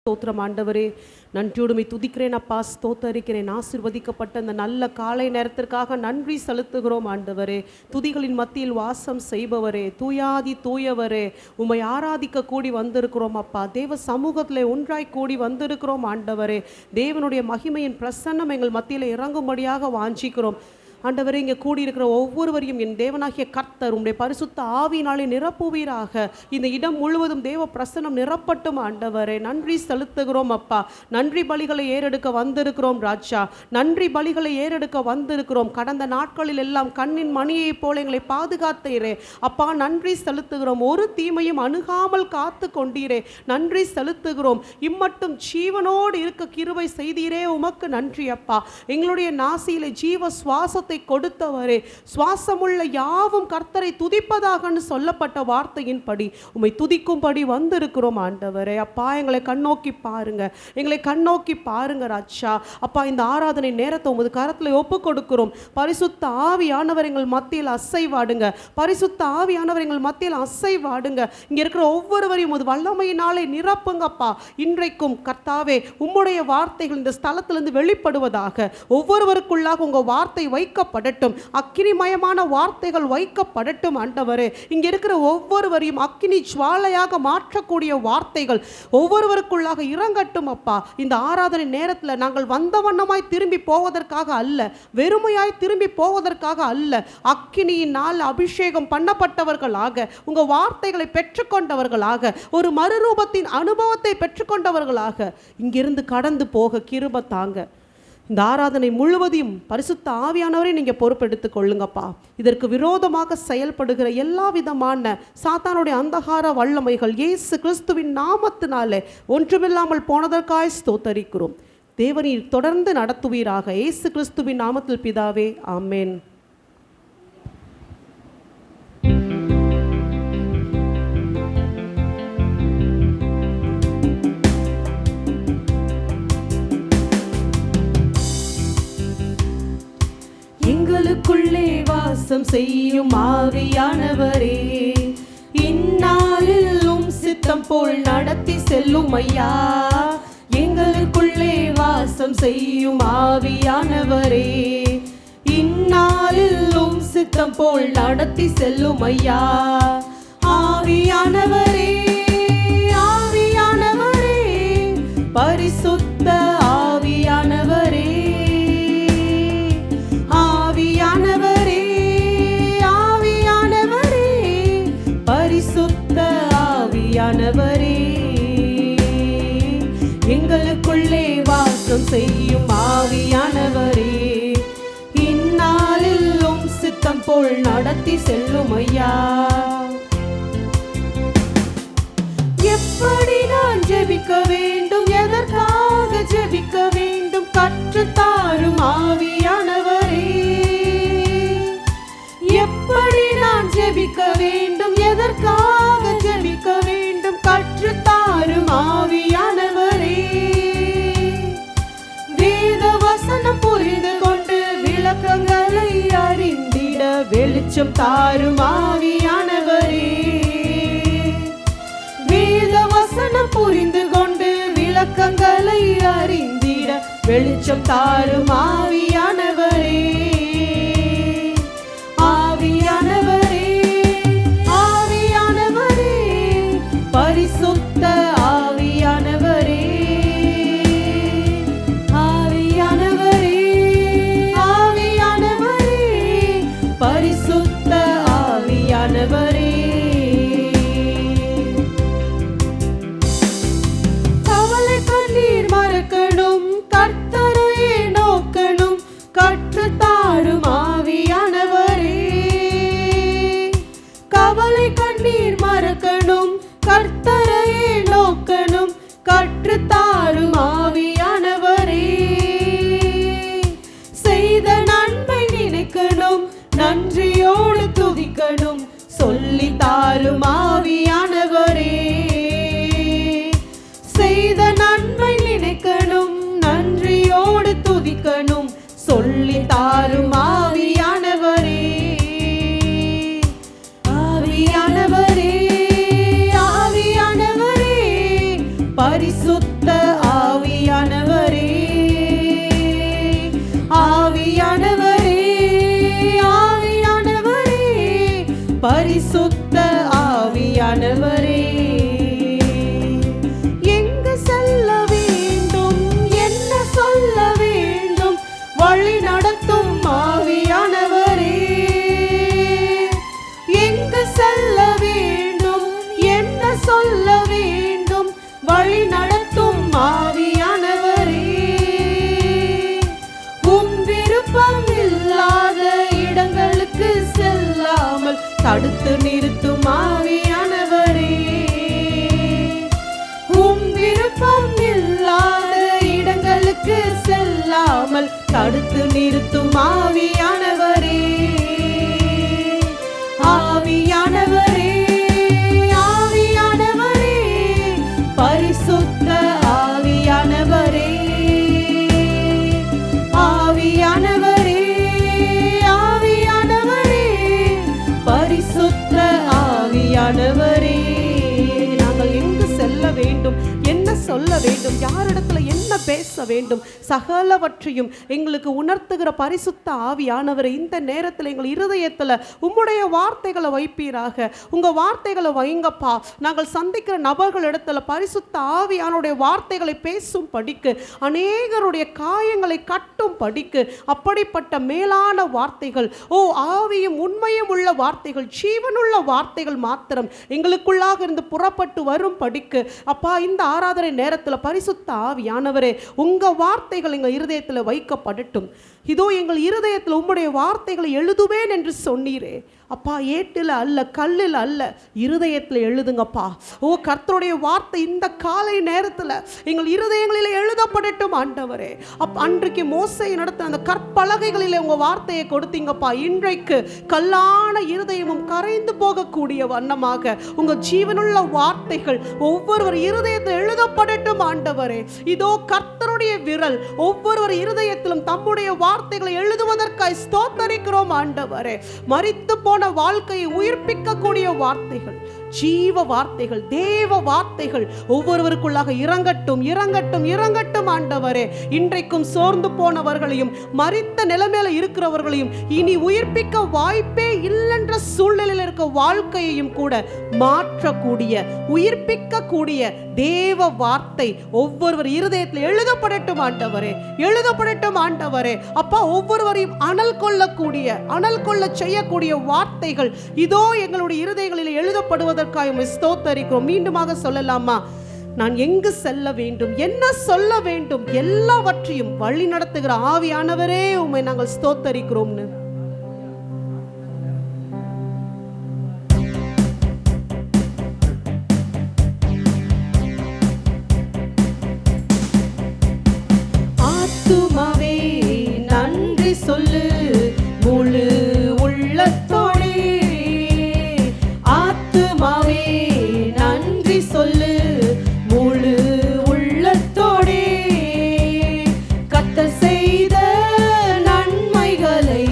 ஸ்தோத்திரம் ஆண்டவரே, நன்றியோடுமை துதிக்கிறேன் அப்பா, ஸ்தோத்தரிக்கிறேன். ஆசீர்வதிக்கப்பட்ட அந்த நல்ல காலை நேரத்திற்காக நன்றி செலுத்துகிறோம் ஆண்டவரே. துதிகளின் மத்தியில் வாசம் செய்பவரே, தூயாதி தூயவரே, உம்மை ஆராதிக்க கூடி வந்திருக்கிறோம் அப்பா. தேவ சமூகத்தில் ஒன்றாய் கூடி வந்திருக்கிறோம் ஆண்டவரே. தேவனுடைய மகிமையின் பிரசன்னம் எங்கள் மத்தியில் இறங்கும்படியாக வாஞ்சிக்கிறோம் ஆண்டவரே. இங்கே கூடியிருக்கிற ஒவ்வொருவரையும் என் தேவனாகிய கர்த்தர் உம்முடைய பரிசுத்த ஆவியினாலே நிரப்புவீராக. இந்த இடம் முழுவதும் தேவ பிரசன்னம் நிரப்பட்டும் ஆண்டவரே. நன்றி செலுத்துகிறோம் அப்பா. நன்றி பலிகளை ஏறெடுக்க வந்திருக்கிறோம் ராஜா. நன்றி பலிகளை ஏறெடுக்க வந்திருக்கிறோம். கடந்த நாட்களில் எல்லாம் கண்ணின் மணியை போல எங்களை பாதுகாத்தீரே அப்பா. நன்றி செலுத்துகிறோம். ஒரு தீமையும் அணுகாமல் காத்து கொண்டீரே. நன்றி செலுத்துகிறோம். இம்மட்டும் ஜீவனோடு இருக்க கிருபை செய்தீரே, உமக்கு நன்றி அப்பா. எங்களுடைய நாசியிலே ஜீவ சுவாசத்தை கொடுத்தவரே, சுவாசமுள்ள யாவும் கர்த்தரை துதிப்பதாகன்னு சொல்லப்பட்ட வார்த்தையின்படி உம்மை துதிக்கும்படி வந்திருக்கிறோம் ஆண்டவரே. அப்பா, எங்களை கண்ணோக்கி பாருங்க, எங்களை கண்ணோக்கி பாருங்க ராஜா. அப்பா, இந்த ஆராதனை நேரத்தை உமது கரத்தில் ஒப்பு கொடுக்கிறோம். பரிசுத்த ஆவியானவர் எங்கள் மத்தியில் அசைவாடுங்க. பரிசுத்த ஆவியானவர் எங்கள் மத்தியில் அசைவாடுங்க. இங்க இருக்கிற ஒவ்வொருவரையும் உமது வல்லமையினாலே நிரப்புங்கப்பா. இன்றைக்கும் கர்த்தாவே, உம்முடைய வார்த்தைகள் இந்த ஸ்தலத்திலிருந்து வெளிப்படுவதாக. ஒவ்வொருவருக்குள்ளாக உங்க வார்த்தை வைக்கப்படட்டும். அக்கினிமயமான வார்த்தைகள் வைக்கப்படட்டும் ஆண்டவரே. இங்க இருக்கிற ஒவ்வொருவரையும் அக்கினி ஜுவாலையாக மாற்றக்கூடிய வார்த்தைகள் ஒவ்வொருவருக்குள்ளாக இறங்கட்டும் அப்பா. இந்த ஆராதனை நேரத்தில் நாங்கள் வந்த வண்ணமாய் திரும்பி போவதற்காக அல்ல, வெறுமையாய் திரும்பி போவதற்காக அல்ல, அக்கினியினால் அபிஷேகம் பண்ணப்பட்டவர்களாக, உங்க வார்த்தைகளை பெற்றுக்கொண்டவர்களாக, ஒரு மறுரூபத்தின் அனுபவத்தை பெற்றுக்கொண்டவர்களாக இங்கிருந்து கடந்து போக கிருபை தாங்க. இந்த ஆராதனை முழுவதையும் பரிசுத்த ஆவியானவரை நீங்கள் பொறுப்பெடுத்துக் கொள்ளுங்கப்பா. இதற்கு விரோதமாக செயல்படுகிற எல்லா விதமான சாத்தானுடைய அந்தகார வல்லமைகள் இயேசு கிறிஸ்துவின் நாமத்தினாலே ஒன்றுமில்லாமல் போனதற்காய் ஸ்தோத்தரிக்கிறோம். தேவனீர் தொடர்ந்து நடத்துவீராக. இயேசு கிறிஸ்துவின் நாமத்தில் பிதாவே, ஆமென். எங்களுக்குள்ளே வாசம் செய்யும் ஆவியானவரே, இந்நாளிலும் சித்தம் போல் நடத்தி செல்லும் ஐயா. எங்களுக்குள்ளே வாசம் செய்யும் ஆவியானவரே, இந்நாளிலும் சித்தம் போல் நடத்தி செல்லும் ஐயா. ஆவியானவரே, ஆவியானவரே, பரிசுத்த ஆவியானவரே, ஆவியானவரே, ஆவியானவரே, பரிசுத்த ஆவியானவரே, எங்களுக்குள்ளே வாசம் செய்யும் ஆவியானவரே, இந்நாளிலும் சித்தம் போல் நடத்தி செல்லும் ஐயா. எப்படி நான் ஜெபிக்க வேண்டும், எதற்காக ஜெபிக்க வேண்டும், கற்றுத்தாரும் ஆவியானவரே. எப்படி நான் ஜெபிக்க வேண்டும், எதற்காக ஜெபிக்க வேண்டும், கற்றுத்தாரும் ஆவியானவரே. வேத வசனம் புரிந்து கொண்டு விளக்கங்களை அறிந்திட வெளிச்சம் தாரும் ஆவியானவரே. வேத வசனம் புரிந்து கொண்டு விளக்கங்களை அறிந்திட வெளிச்சம் தாரும் ஆவியானவரே. ஆவியானவரே, ஆவியானவரே, பரிசுத்த ஆவியானவரே, ஆவியானவரே, ஆவியானவரே, பரிசுத்த ஆவியானவரே. கவலை கண்ணீர் மறக்கணும், கர்த்தரையே நோக்கணும், கற்றுத்தாரும் ஆவியானவரே. கவலை கண்ணீர் மறக்கணும், கர்த்தரையே நோக்கணும், கற்றுத்தாரும் ஆவியானவரே. செய்த நன்மை நினைக்கணும், நன்றியோடு துதிக்கணும், சொல்லி தாரும் ஆவியானவரே. செய்த நன்மை நினைக்கணும், நன்றியோடு துதிக்கணும், சொல்லி தாரும் ஆவியானவரே. ஆவியானவரே, ஆவியானவரே, பரிசுத்த தடுத்து நிறுத்தும் ஆவியானவரே, ஆவியானவரே, ஆவியானவரே, பரிசுத்த ஆவியானவரே, ஆவியானவரே, ஆவியானவரே, பரிசுத்த ஆவியானவரே. நாங்கள் எங்கு செல்ல வேண்டும், என்ன சொல்ல வேண்டும், யாரிடத்துல என்ன பேச வேண்டும், சகலவற்றையும் எங்களுக்கு உணர்த்துகிற பரிசுத்த ஆவியானவரை இந்த நேரத்தில் எங்கள் இருதயத்தில் உம்முடைய வார்த்தைகளை வைப்பீராக. உங்க வார்த்தைகளை வைங்கப்பா. நாங்கள் சந்திக்கிற நபர்கள் இடத்துல பரிசுத்த ஆவியானுடைய வார்த்தைகளை பேசும் படிக்கு, அநேகருடைய காயங்களை கட்டும் படிக்கு, அப்படிப்பட்ட மேலான வார்த்தைகள், ஓ ஆவியும் உண்மையும் உள்ள வார்த்தைகள், ஜீவனுள்ள வார்த்தைகள் மாத்திரம் எங்களுக்குள்ளாக இருந்து புறப்பட்டு வரும் படிக்கு அப்பா, இந்த ஆராதனை நேரத்தில் பரிசுத்த ஆவியானவரே உங்க வார்த்தைகள் எங்கள் இருதயத்தில் வைக்கப்படட்டும். இதோ எங்கள் இருதயத்தில் உம்முடைய வார்த்தைகளை எழுதுவேன் என்று சொன்னீரே அப்பா. ஏட்டில் அல்ல, கல்லில் அல்ல, இருதயத்தில் எழுதுங்கப்பா. ஓ கர்த்தருடைய வார்த்தை இந்த காலை நேரத்தில் எங்கள் இருதயங்களில் எழுதப்படட்டும் ஆண்டவரே. அன்றைக்கு மோசேயை நடத்த அந்த கற்பலகைகளில் உங்க வார்த்தையை கொடுத்தீங்கப்பா. இன்றைக்கு கல்லான இருதயமும் கரைந்து போகக்கூடிய வண்ணமாக உங்க ஜீவனுள்ள வார்த்தைகள் ஒவ்வொருவர் இருதயத்தில் எழுதப்படட்டும் ஆண்டவரே. இதோ கர்த்தருடைய விரல் ஒவ்வொருவர் இருதயத்திலும் தம்முடைய வார்த்தைகளை எழுதுவதற்காய் ஸ்தோத்தரிக்கிறோம் ஆண்டவரே. மரித்து போன வாழ்க்கையை உயிர்ப்பிக்கக்கூடிய வார்த்தைகள், ஜீவ வார்த்தைகள், தேவ வார்த்தைகள் ஒவ்வொருவருக்குள்ளாக இறங்கட்டும், இறங்கட்டும், இறங்கட்டும் ஆண்டவரே. இன்றைக்கும் சோர்ந்து போனவர்களையும் மரித்த நிலைமையில இருக்கிறவர்களையும் இனி உயிர்ப்பிக்க வாய்ப்பே இல்லைன்ற சூழ்நிலையில் இருக்க வாழ்க்கையையும் கூட மாற்றக்கூடிய, உயிர்ப்பிக்கக்கூடிய தேவ வார்த்தை ஒவ்வொருவர் இருதயத்தில் எழுதப்படட்டும் ஆண்டவரே, எழுதப்படட்டும் ஆண்டவரே. அப்பா, ஒவ்வொருவரையும் அனல் கொள்ளக்கூடிய, அனல் கொள்ள செய்யக்கூடிய வார்த்தைகள் இதோ எங்களுடைய இருதயங்களில் எழுதப்படுவதற்காக ஸ்தோத்தரிக்கிறோம். மீண்டுமாக சொல்லலாமா? நான் எங்கு செல்ல வேண்டும், என்ன சொல்ல வேண்டும், எல்லாவற்றையும் வழி நடத்துகிற ஆவியானவரே உம்மை நாங்கள் ஸ்தோத்தரிக்கிறோம்னு ஆத்துமாவே நன்றி சொல்லு முழு உள்ளத்தோடே. ஆத்துமாவே நன்றி சொல்லு முழு உள்ளத்தோடே. கர்த்தர் செய்த நன்மைகளை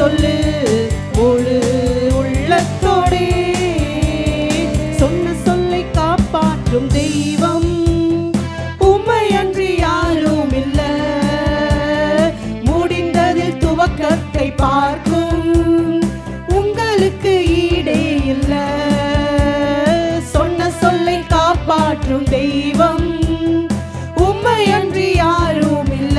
சொல்லு முழு உள்ளத்தோடே. சொன்ன சொல்லை காப்பாற்றும் தெய்வம் உம்மை அன்றி யாரும் இல்ல. முடிந்ததில் துவக்கத்தை பார்க்கும் உங்களுக்கு ஈடே இல்ல. சொன்ன சொல்லை காப்பாற்றும் தெய்வம் உம்மை அன்றி யாரும் இல்ல.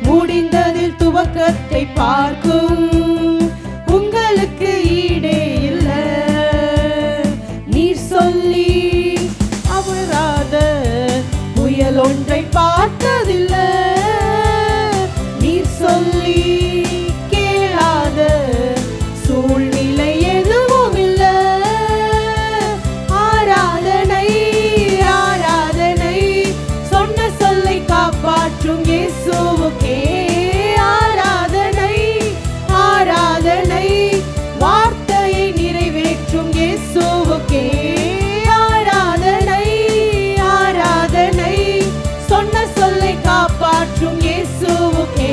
முடிந்ததில் துவக்கத்தை பார்க்கும் உங்களுக்கு ஈடே இல்ல. நீர் சொல்லி அவராத புயல் ஒன்றை பார்த்ததில்ல. நீர் சொல்லி கேளாத சூழ்நிலை எதுவும் இல்ல. ஆராதனை ஆராதனை சொன்ன சொல்லை காப்பாற்றும் இயேசுவுக்கே. ஆராதனை ஆராதனை வார்த்தையை நிறைவேற்றும் இயேசுவுக்கே. ஆராதனை ஆராதனை சொன்ன சொல்லை காப்பாற்றும் இயேசுவுக்கே.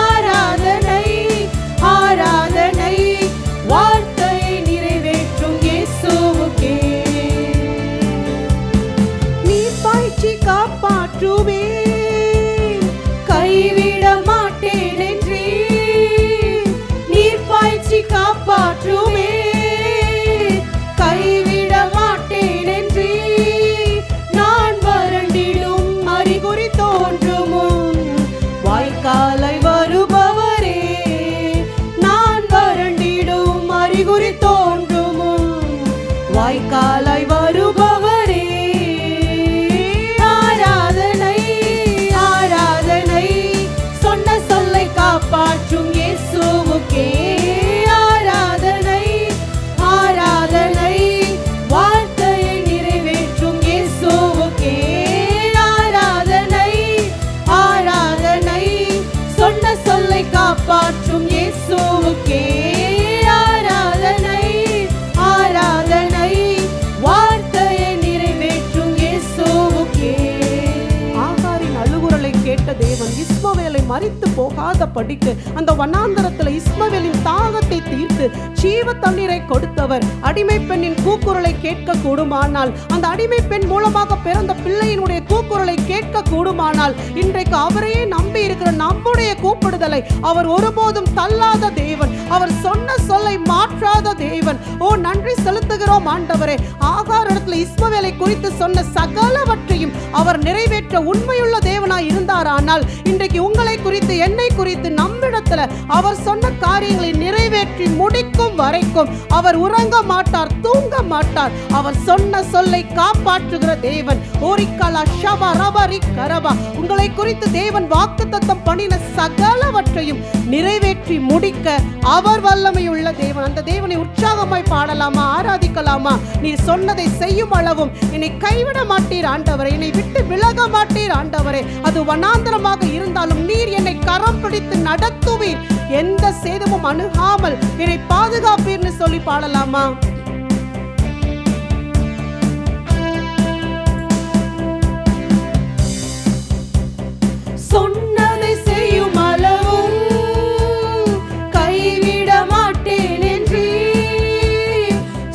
ஆராதனை ஆராதனை வார்த்தையை நிறைவேற்றும் இயேசுவுக்கே. நீர் பாய்ச்சி காப்பாற்றுவே கைவிட மாட்டேன் என்றே. நீர் பாய்ச்சி காப்பாற்றுவே கைவிட மாட்டேன் என்றே. நான் வறண்டிடும் அறிகுறி தோன்றும் வாய்க்காலை வருபவரே. நான் வறண்டிடும் அறிகுறி தோன்றும் வாய்க்காலை வருபவரே. ஆராதனை ஆராதனை சொன்ன சொல்லை காப்பாற்றும் இயேசுவுக்கே. ஆராதனை ஆராதனை வார்த்தையை நிறைவேற்றும் இயேசுவுக்கே. ஆராதனை ஆராதனை சொன்ன சொல்லை காப்பாற்றும் இயேசுவுக்கே. ஆராதனை ஆராதனை வார்த்தையை நிறைவேற்றும் இயேசுவுக்கே. ஆகாரின் அழுகுரலை கேட்ட தேவன் இஸ்மவேலை மரித்து போகாத படிக்கு அந்த வனாந்தரத்தில் இஸ்மவேலின் தாகத்தை தீர்த்து ஜீவ தண்ணீரை கொடுத்தவர். அடிமை பெண்ணின் கூக்குரலை கேட்க கூடுமானால், அந்த அடிமை பெண் மூலமாக பிறந்த பிள்ளையினுடைய கூக்குரலை கேட்க கூடுமானால், இன்றைக்கு அவரையே நம்பி இருக்கிற நம்முடைய கூப்பிடுதலை அவர் ஒருபோதும் தள்ளாத தேவன். அவர் சொன்ன சொல்லை மாற்றாத தேவன். ஓ, நன்றி செலுத்துகிறோம் ஆண்டவரே. ஆகார் இடத்துல இஸ்மவேலை குறித்து சொன்ன சகலவற்றையும் அவர் நிறைவேற்ற உண்மையுள்ள தேவனாய் இருந்தாரானால், இன்றைக்கு உங்களை குறித்து என்னை குறித்து நம்மிடத்துல அவர் சொன்ன காரியங்களை நிறைவேற்றி முடிக்கும் வரைக்கும் அவர் உறங்க மாட்டார், தூங்க மாட்டார். அவர் சொன்ன சொல்லை காப்பாற்றுகிற தேவன். ஓரிக்கலா ஷபா ரபரி கரபா. உங்களை குறித்து தேவன் வாக்குத்தத்தம் பண்ணின சகலவற்றையும் நிறைவேற்றி முடிக்க அவர் வல்லமை உள்ள தேவன். அந்த தேவனை உற்சாகமாய் பாடலாமா, ஆராதிக்கலாமா? நீர் சொன்னதை செய்யும் அளவும் என்னை கைவிட மாட்டீர் ஆண்டவரே, என்னை விட்டு விலக மாட்டீர் ஆண்டவரே. அது வனாந்தரமாக இருந்தாலும் நீர் என்னை கரம் பிடித்து நடத்துவீர், எந்த சேதமும் அணுகாமல் என்னை பாதுகாப்பீர்னு சொல்லி பாடலாமா? சொன்னதை செய்யும் அளவும் கைவிட மாட்டேன் என்று.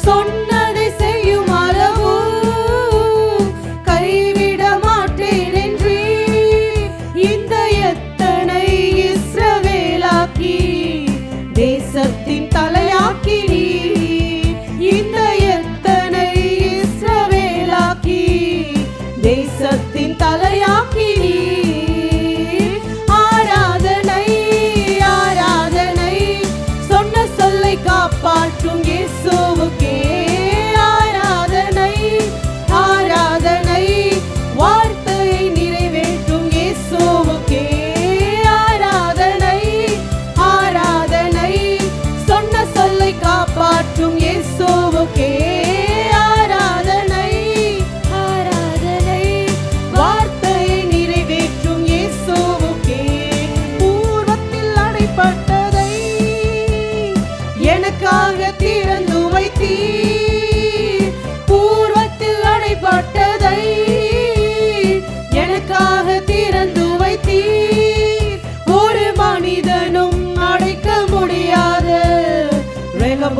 சொன்னதை செய்யும் அளவும் கைவிட மாட்டேன் என்று. இந்த எத்தனை இஸ்ரவேலாக்கி தேசத்தின் தலையாக்கி நீ. இந்த எத்தனை இஸ்ரவேலாக்கி தேசத்தின் தலையாக்கி நீ. ஆராதனை ஆராதனை சொன்ன சொல்லை காப்பாற்றும் இயேசுவுக்கே. ஆராதனை ஆராதனை வார்த்தையை நிறைவேற்றும் இயேசுவுக்கே. ஆராதனை ஆராதனை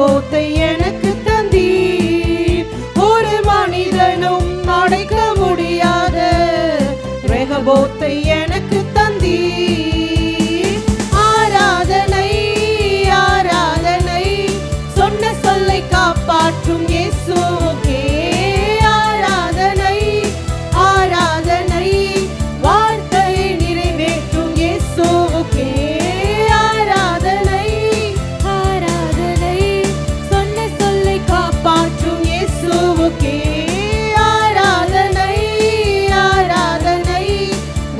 ரெகபோத்தை எனக்கு தந்தீர், ஒரு மனிதனும் அடைக்க முடியாத ரெகபோத்தை எனக்கு தந்தீர். ஆராதனை ஆராதனை, சொன்ன சொல்லை காப்பாற்றும் இயேசுவுக்கே ஆராதனை ஆராதனை, வார்த்தையை நிறைவேற்றும் இயேசுவுக்கே ஆராதனை ஆராதனை, சொன்ன சொல்லை காப்பாற்றும் இயேசுவுக்கே ஆராதனை ஆராதனை,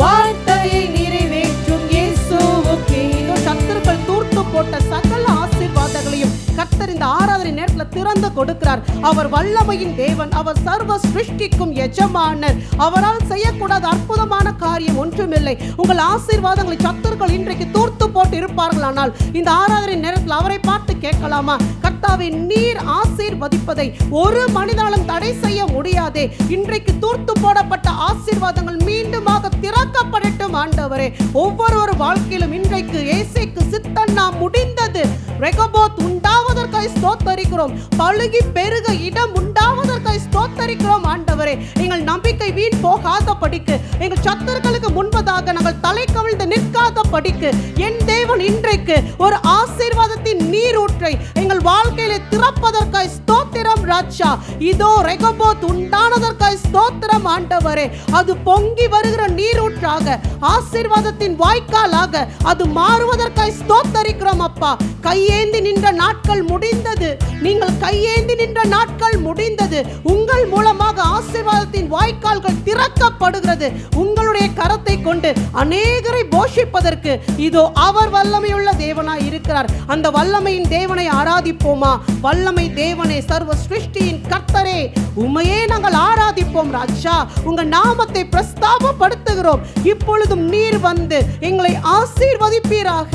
வார்த்தையை நிறைவேற்றும் இயேசுவுக்கே. சத்துருக்கள் தூர்த்து போட்ட சகல ஆசீர்வாதங்களையும் கர்த்தர் இந்த ஆராதனை நேரத்தில் திறந்து கொடுக்கிறார். அவர் வல்லமையின் தேவன், அவர் சர்வ சிருஷ்டிக்கும் எஜமானர். அவரால் செய்யக்கூடாத அற்புதமான காரியம் ஒன்றுமில்லை. உங்கள் ஆசீர்வாதங்களை சத்துருக்கள் இன்றைக்கு தூர்த்து போட்டு இருப்பார்களானால் இந்த ஆராதனை நேரத்தில் அவரை பார்த்து கேட்கலாமா? கர்த்தாவே, நீர் ஆசீர்வதிப்பதை ஒரு மனிதனாலும் தடை செய்ய முடியாதே. இன்றைக்கு தூர்த்து போடப்பட்ட ஆசீர்வாதங்கள் மீண்டுமாக திறக்கப்படட்டும் ஆண்டவரே. ஒவ்வொரு வாழ்க்கையிலும் இன்றைக்கு இயேசுவுக்கு சித்தம் நாம் முடிந்தது. ரெகபோத் உண்டாவதற்காய் ஸ்தோத்தரிக்கிறோம். பழுகி பெருக இடம் உண்டாவதற்காய் ஸ்தோத்தரிக்கிறோம் ஆண்டவரே. எங்கள் நம்பிக்கை வீண் போகாத படிக்கு, எங்கள் சத்துருக்களுக்கு முன்பதாக நாங்கள் தலை கவிழ்ந்து நிற்காத படிக்கு என் தேவன் இன்றைக்கு ஒரு ஆசீர்வாதத்தின் நீரூற்றை எங்கள் வாழ்க்கையில திறப்பதற்காய் ஸ்தோத்திரம் ராஜா. இதோ ரெகபோத் உண்டானதற்காய் ஸ்தோத்திரம் ஆண்டவரே. அது பொங்கி வருகிற நீரூற்றாக, ஆசீர்வாதத்தின் வாய்க்காலாக அது மாறுவதற்காய் ஸ்தோத்தரிக்கிறோம் அப்பா. கையேந்தி நின்ற நாட்கள் முடிந்தது. நீங்கள் கையேந்தி நின்ற நாட்கள் முடிந்தது. உங்கள் மூலமாக ஆசீர்வாதத்தின் வாய்க்கால்கள் திறக்கப்படுகிறது. உங்களுடைய கரத்தை கொண்டு அநேகரை போஷிப்பதற்கு இதோ அவர் வல்லமையுள்ள தேவனாய் இருக்கிறார். அந்த வல்லமையின் தேவனை ஆராதிப்போமா? வல்லமை தேவனே, சர்வ சிருஷ்டியின் கர்த்தரே, உம்மையே நாங்கள் ஆராதிப்போம் ராஜா. உங்க நாமத்தை பிரஸ்தாபப்படுத்துகிறோம். இப்பொழுதும் நீர் வந்து எங்களை ஆசீர்வதிப்பீராக.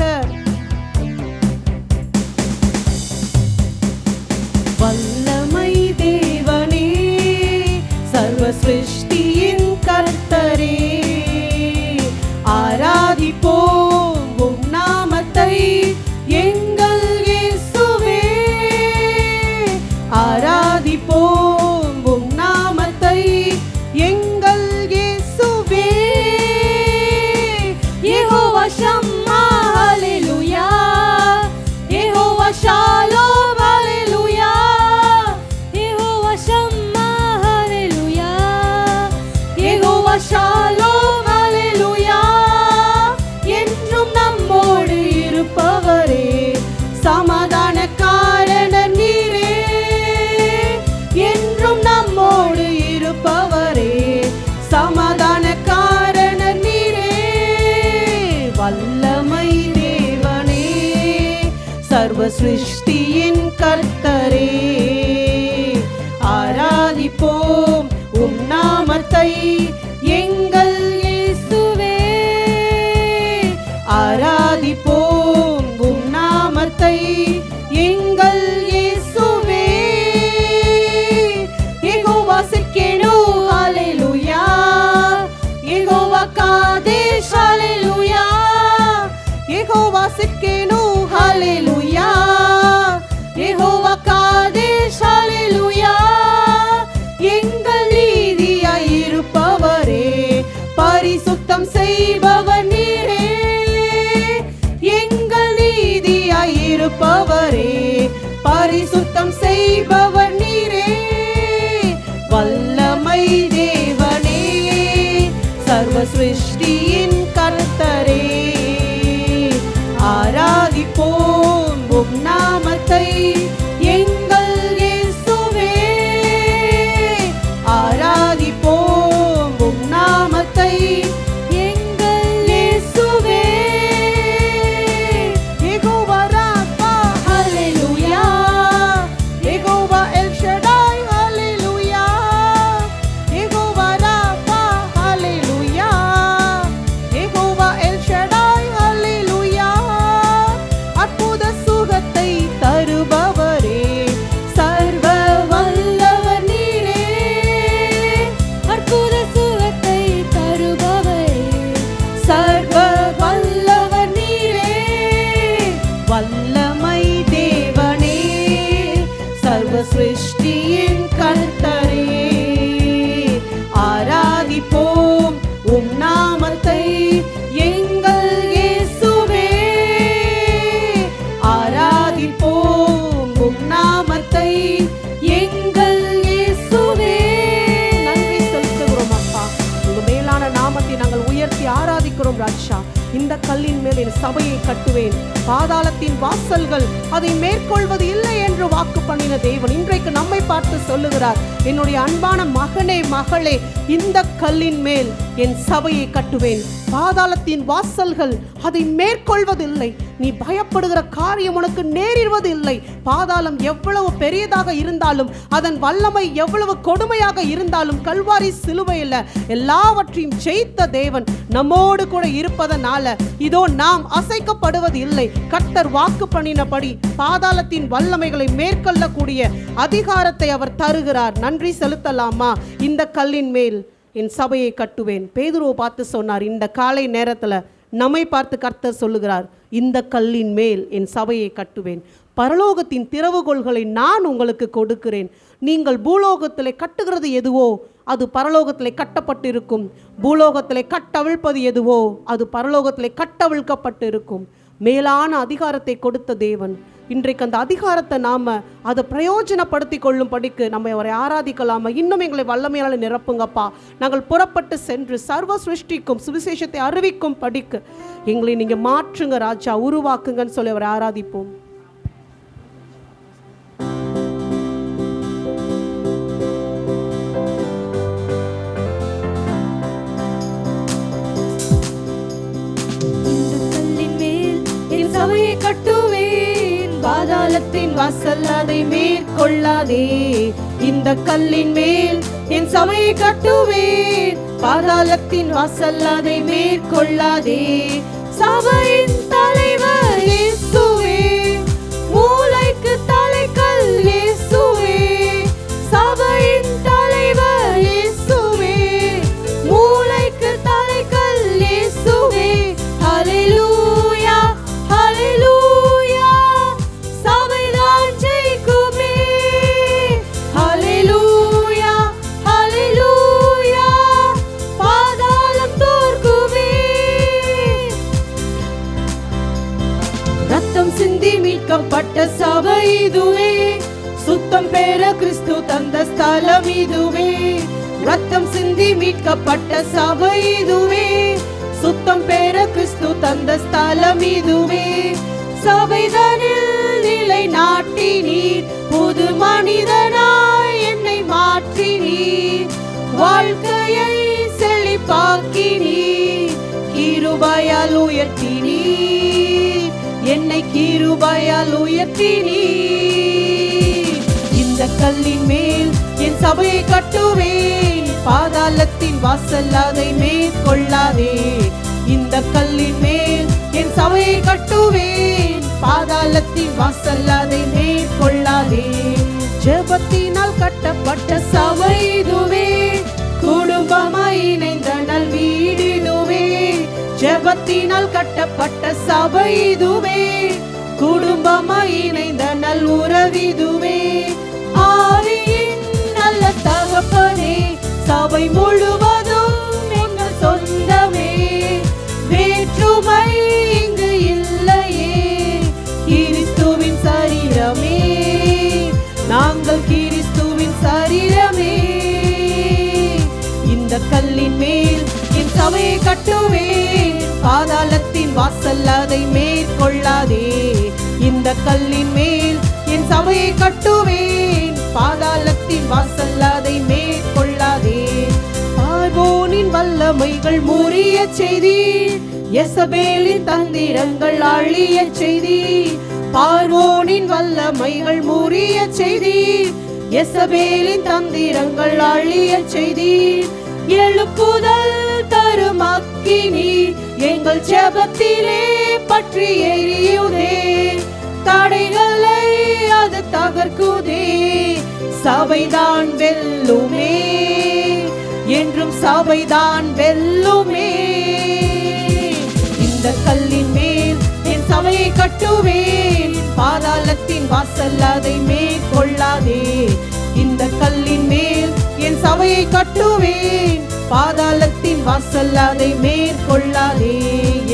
வல்லமை தேவனே, சர்வ சிருஷ்டியின் கர்த்தரே, ஆராதிப்போம் உம் நாமத்தை எங்கள் இயேசுவே, ஆராதிப்போம் உம் நாமத்தை எங்கள் இயேசுவே. யெகோவா ஷம்மா ஹல்லேலூயா, யெகோவா ஷாலோம் ஷாலோம் ஹல்லேலூயா, என்றும் நம்மோடு இருப்பவரே, சமாதான காரணர் நீரே, என்றும் நம்மோடு இருப்பவரே, சமாதான காரணர் நீரே. வல்லமை தேவனே, சர்வ சிருஷ்டியின் கர்த்தரே, ஆராதிப்போம் உம் நாமத்தை எங்கள் இயேசுவே, ஆராதிப்போம் உம் நாமத்தை எங்கள் இயேசுவே. யெகோவா சிக்கேனோ ஹல்லேலூயா, யெகோவா காதேஷ் ஹல்லேலூயா, யெகோவா சிக்கேனோ ஹல்லேலூயா, யெகோவா காதேஷ் ஹல்லேலூயா. எங்கள் நீதியாய் இருப்பவரே, பரிசுத்தம் செய்பவர் நீரே, எங்கள் நீதியாய் இருப்பவரே, பரிசுத்தம் செய்பவர் நீரே. வல்லமை தேவனே, சர்வ சிருஷ்டியின் கர்த்தரே, ஆராதிப்போம் உம் நாமத்தை எங்கள் இயேசுவே, ஆராதிப்போம் உம் நாமத்தை எங்கள் இயேசுவே. யெகோவா ராஃபா ஹல்லேலூயா, யெகோவா எல் ஷடாய் ஹல்லேலூயா, யெகோவா ராஃபா ஹல்லேலூயா, என் சபையை கட்டுவேன், பாதாளத்தின் வாசல்கள் அதை மேற்கொள்வது இல்லை என்று வாக்கு பண்ணின தேவன் இன்றைக்கு நம்மை பார்த்து சொல்லுகிறார், என்னுடைய அன்பான மகனே மகளே, இந்த கல்லின் மேல் என் சபையை கட்டுவேன், பாதாளத்தின் வாசல்கள் அதை மேற்கொள்வதில்லை. நீ பயப்படுகிற காரியம் உனக்கு நேரிடுவது இல்லை. பாதாளம் எவ்வளவு பெரியதாக இருந்தாலும், அதன் வல்லமை எவ்வளவு கொடுமையாக இருந்தாலும், கல்வாரி சிலுவையில் எல்லாவற்றையும் ஜெயித்த தேவன் நம்மோடு கூட இருப்பதனால இதோ நாம் அசைக்கப்படுவது இல்லை. கர்த்தர் வாக்கு பண்ணினபடி பாதாளத்தின் வல்லமைகளை மேற்கொள்ளக்கூடிய அதிகாரத்தை அவர் தருகிறார். நன்றி செலுத்தலாமா? இந்த கல்லின் மேல் என் சபையை கட்டுவேன். பேதுருவை பார்த்து சொன்னார். இந்த காலை நேரத்தில் நம்மை பார்த்து கர்த்தர் சொல்லுகிறார், இந்த கல்லின் மேல் என் சபையை கட்டுவேன், பரலோகத்தின் திறவுகோல்களை நான் உங்களுக்கு கொடுக்கிறேன். நீங்கள் பூலோகத்திலே கட்டுகிறது எதுவோ அது பரலோகத்திலே கட்டப்பட்டிருக்கும், பூலோகத்திலே கட்டவிழ்ப்பது எதுவோ அது பரலோகத்திலே கட்டவிழ்க்கப்பட்டு இருக்கும். மேலான அதிகாரத்தை கொடுத்த தேவன் இன்றைக்கு அந்த அதிகாரத்தை நாம் அதை பிரயோஜனப்படுத்தி கொள்ளும் படிக்கு நம்ம அவரை ஆராதிக்கலாமா? இன்னும் எங்களை வல்லமையால் நிரப்புங்கப்பா. நாங்கள் புறப்பட்டு சென்று சர்வ சிருஷ்டிக்கும் சுவிசேஷத்தை அறிவிக்கும் படிக்கு எங்களை நீங்கள் மாற்றுங்க ராஜா, உருவாக்குங்கன்னு சொல்லி அவரை ஆராதிப்போம். சபையை கட்டுவேன், பாதாளத்தின் வாசல் அதை மேற்கொள்ளாதே. இந்த கல்லின் மேல் என் சபையை கட்டுவேன், பாதாளத்தின் வாசல் அதை மேற்கொள்ளாதே. சபையின் தலைவர் இயேசுவே, மூளைக்கு தலைக்கல் இயேசுவே. சபையின் தலைவர் இயேசுவே, மூளைக்கு தலைக்கல் இயேசுவே. ஹல்லேலூயா ஹல்லேலூயா, சபைதான் ஜெயிக்குமே. ஹல்லேலூயா ஹல்லேலூயா, பாதாளம் தோற்குமே. ரத்தம் சிந்தி மீட்கப்பட்ட சபை இதுவே, சுத்தம் பெற கிறிஸ்து தந்த ஸ்தலம் இதுவே. ரத்தம் சிந்தி மீட்கப்பட்ட சபை இதுவே, சுத்தம் பெற கிறிஸ்து தந்த ஸ்தலம் இதுவே. சபைதனில் நிலை நாட்டினீர், புது மனிதனாய் என்னை மாற்றினீர். வாழ்க்கையை செழிப்பாக்கினீர், கிருபையால் உயர்த்தினீர், என்னை கிருபையால் உயர்த்தினீர். இந்த கல்லின் மேல் என் சபையை கட்டுவேன், பாதாளத்தின் வாசல் அதை மேற்கொள்ளாதே. இந்த கல்லின் மேல் என் சபையை கட்டுவேன், பாதாளத்தின் வாசல் அதை மேற்கொள்ளாதே. ஜெபத்தினால் கட்டப்பட்ட சபை இதுவே, குடும்பமாய் இணைந்த நல் வீடிதுவே. ஜெபத்தினால் கட்டப்பட்ட சபை இதுவே, குடும்பமாய் இணைந்த நல் உறவிதுவே. ஆவியின் நல்ல தகப்பனே, சபை முழுவதும் எங்கள் சொந்தமே. வேற்றுமை இங்கு இல்லையே, கிறிஸ்துவின் சரீரமே, நாங்கள் கிறிஸ்துவின் சரீரமே. இந்த கல்லின் மேல் என் சபையை கட்டுவேன், பாதாளத்தின் வாசல் அதை மேற்கொள்ளாதே. இந்த கல்லின் மேல் என் சபையை கட்டுவேன், பாதாளத்தின் வாசல் அதை மேற்கொள்ளாதே. பார்வோனின் வல்லமைகள் முறிய செய்தி, யெசபேலின் தந்திரங்கள் அழிய செய்தி. பார்வோனின் வல்லமைகள் முறிய செய்தி, யெசபேலின் தந்திரங்கள் அழிய செய்தி. எழுப்புதல் தரும் அக்கினி எங்கள் ஜெபத்திலே பற்றி எரியுதே. தடைகளை அது தகர்க்குதே, சபைதான் வெல்லுமே, என்றும் சபைதான் வெல்லுமே. இந்த கல்லின் மேல் என் சபையை கட்டுவேன், பாதாளத்தின் வாசல் அதை மேற்கொள்ளாதே. இந்த கல்லின் மேல் என் சபையை கட்டுவேன், பாதாளத்தின் வாசல் அதை மேற்கொள்ளாதே.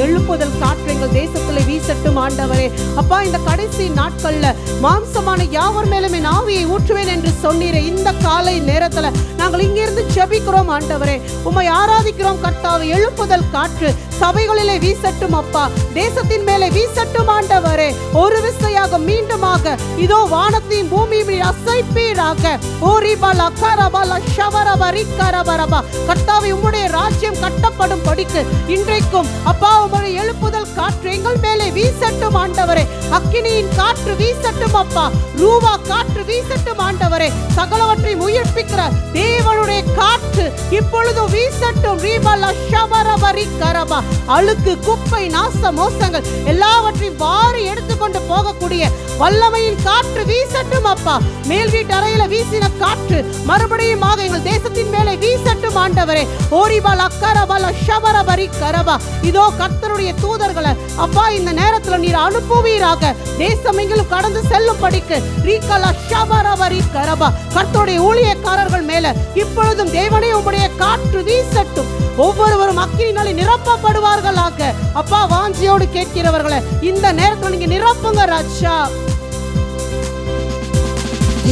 எழுப்புதல் காற்று எங்கள் தேசத்துல வீசட்டும் ஆண்டவரே. அப்பா, இந்த கடைசி நாட்கள்ல மாம்சமான யாவர் மேலும் என் ஆவியை ஊற்றுவேன் என்று சொன்னீரே. இந்த காலை நேரத்துல நாங்கள் இங்கிருந்து ஜெபிக்கிறோம் ஆண்டவரே, உம்மை ஆராதிக்கிறோம் கர்த்தாவே. எழுப்புதல் காற்று சபைகளிலே வீசட்டும் அப்பா, தேசத்தின் மேலே வீசட்டும் ஆண்டவரே. ஒரு விசையாக மீண்டுமாக இதோ வானத்தையும் பூமியையும் அசைப்பீராக. ஓரிபாலா கரபாலா ஷவரபரி கரபரபா. கர்த்தாவே, உம்முடைய ராஜ்யம் கட்டப்படும் படிக்கு இன்றைக்கும் அப்பா உம்முடைய எழுப்புதல் காற்று எங்கள் மேலே வீசட்டும் ஆண்டவரே. அக்கினியின் காற்று வீசட்டும் அப்பா, ரூவா காற்று வீசட்டும் ஆண்டவரே. சகலவற்றையும் உயிர்ப்பிக்கிற தேவனுடைய காற்று இப்பொழுதும் வீசட்டும். ரீபாலா ஷவரபரி கரபா. அழுக்கு, குப்பை, நாச மோசங்கள் எல்லாவற்றையும் வாரி எடுத்துக்கொண்டு போகக்கூடிய வல்லமையின் காற்று வீசட்டும் அப்பா. மேல் வீட்டு அறையில வீசின காற்று மறுபடியும் எங்கள் தேசத்தின் மேலே வீசட்டும் ஆண்டவரே. ஓரிபால் அக்கரபால ஷபரபரி கரபா. இதோ கர்த்தருடைய தூதர்களை அப்பா இந்த நேரத்தில் நீர் அனுப்புவீராக. தேசம் எங்களும் கடந்து செல்லும் படிக்கு ரீகலா ஷபரபரி கரபா. கர்த்தருடைய ஊழியக்காரர்கள் மேல இப்பொழுதும் தேவனே உம்முடைய காற்று வீசட்டும். ஒவ்வொருவரும் அக்கினினாலே நிரப்பப்படுவார்களாக. அப்பா, வாஞ்சியோடு கேட்கிறவர்களை இந்த நேரத்தில் நீங்க நிரப்புங்க ராஜா.